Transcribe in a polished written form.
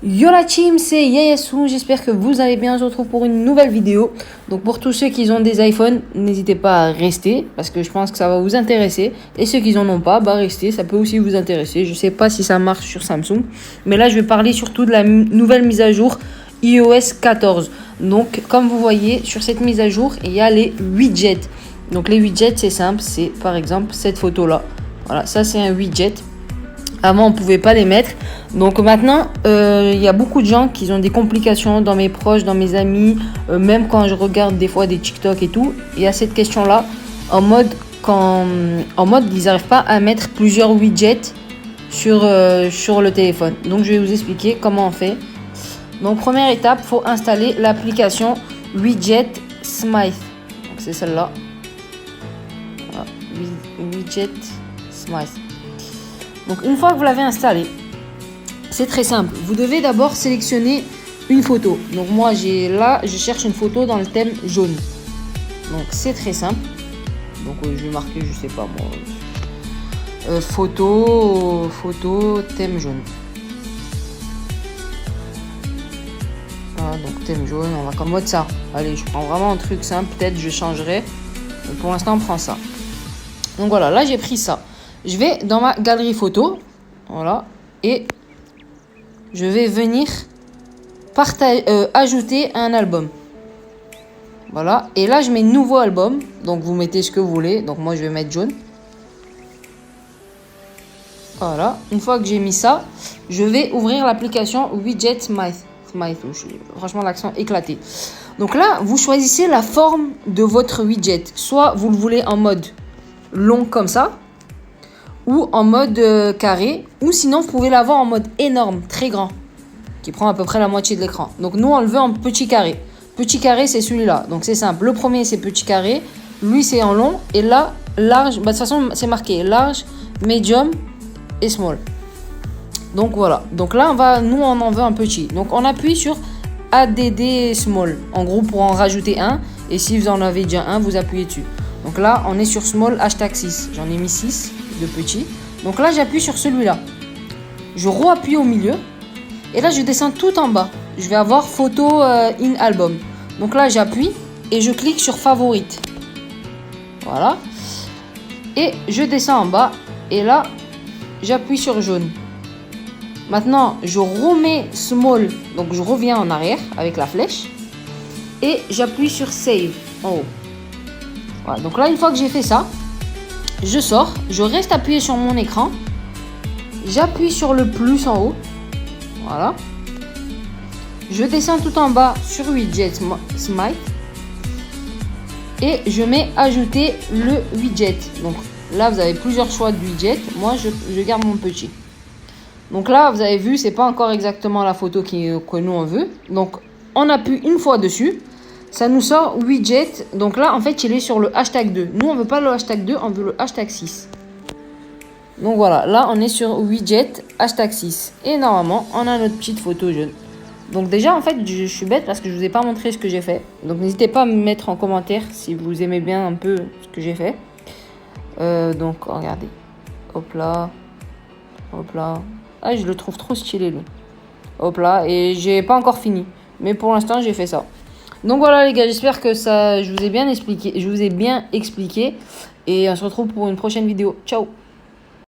Yo la team, c'est Yayasu, j'espère que vous allez bien, on se retrouve pour une nouvelle vidéo. Donc pour tous ceux qui ont des iPhones, n'hésitez pas à rester, parce que je pense que ça va vous intéresser. Et ceux qui n'en ont pas, bah restez, ça peut aussi vous intéresser. Je sais pas si ça marche sur Samsung, mais là je vais parler surtout de la nouvelle mise à jour iOS 14. Donc comme vous voyez, sur cette mise à jour, il y a les widgets. Donc les widgets, c'est simple, c'est par exemple cette photo là. Voilà, ça c'est un widget. Avant, on ne pouvait pas les mettre. Donc maintenant, il y a beaucoup de gens qui ont des complications dans mes proches, dans mes amis. Même quand je regarde des fois des TikTok et tout, il y a cette question-là. En mode, ils n'arrivent pas à mettre plusieurs widgets sur le téléphone. Donc je vais vous expliquer comment on fait. Donc première étape, il faut installer l'application Widget Smith. Donc c'est celle-là. Voilà. Widget Smith. Donc une fois que vous l'avez installé, c'est très simple. Vous devez d'abord sélectionner une photo. Donc moi je cherche une photo dans le thème jaune. Donc c'est très simple. Donc je vais marquer, je sais pas moi, photo thème jaune. Voilà, donc thème jaune, on va comme mode ça. Allez, je prends vraiment un truc simple, peut-être je changerai. Mais pour l'instant on prend ça. Donc voilà, là j'ai pris ça. Je vais dans ma galerie photo, voilà, et je vais venir ajouter un album. Voilà, et là je mets nouveau album, donc vous mettez ce que vous voulez, donc moi je vais mettre jaune. Voilà, une fois que j'ai mis ça, je vais ouvrir l'application Widget Smith. Franchement l'accent éclaté. Donc là, vous choisissez la forme de votre widget. Soit vous le voulez en mode long comme ça, ou en mode carré, ou sinon vous pouvez l'avoir en mode énorme, très grand, qui prend à peu près la moitié de l'écran. Donc nous on le veut en petit carré. Petit carré c'est celui-là, donc c'est simple. Le premier c'est petit carré, lui c'est en long, et là large, de toute façon c'est marqué large, medium et small. Donc voilà, donc là nous on en veut un petit. Donc on appuie sur ADD small, en gros pour en rajouter un, et si vous en avez déjà un, vous appuyez dessus. Donc là on est sur small hashtag 6, j'en ai mis 6 de petit. Donc là j'appuie sur celui-là, je re-appuie au milieu et là je descends tout en bas, je vais avoir photo in album. Donc là j'appuie et je clique sur favorite, voilà, et je descends en bas et là j'appuie sur jaune. Maintenant je remets small, donc je reviens en arrière avec la flèche et j'appuie sur save en haut. Voilà, donc là une fois que j'ai fait ça, je sors, je reste appuyé sur mon écran, j'appuie sur le plus en haut, voilà, je descends tout en bas sur Widget Smith et je mets ajouter le widget. Donc là vous avez plusieurs choix de widget, moi je garde mon petit. Donc là vous avez vu, c'est pas encore exactement la photo que nous on veut, donc on appuie une fois dessus. Ça nous sort widget, donc là en fait il est sur le hashtag 2. Nous on veut pas le hashtag 2, on veut le hashtag 6. Donc voilà, là on est sur widget hashtag 6. Et normalement on a notre petite photo jaune. Donc déjà en fait je suis bête parce que je vous ai pas montré ce que j'ai fait. Donc n'hésitez pas à me mettre en commentaire si vous aimez bien un peu ce que j'ai fait. Donc regardez, hop là. Ah je le trouve trop stylé lui. Hop là, et j'ai pas encore fini. Mais pour l'instant j'ai fait ça. Donc voilà les gars, j'espère que je vous ai bien expliqué et on se retrouve pour une prochaine vidéo. Ciao.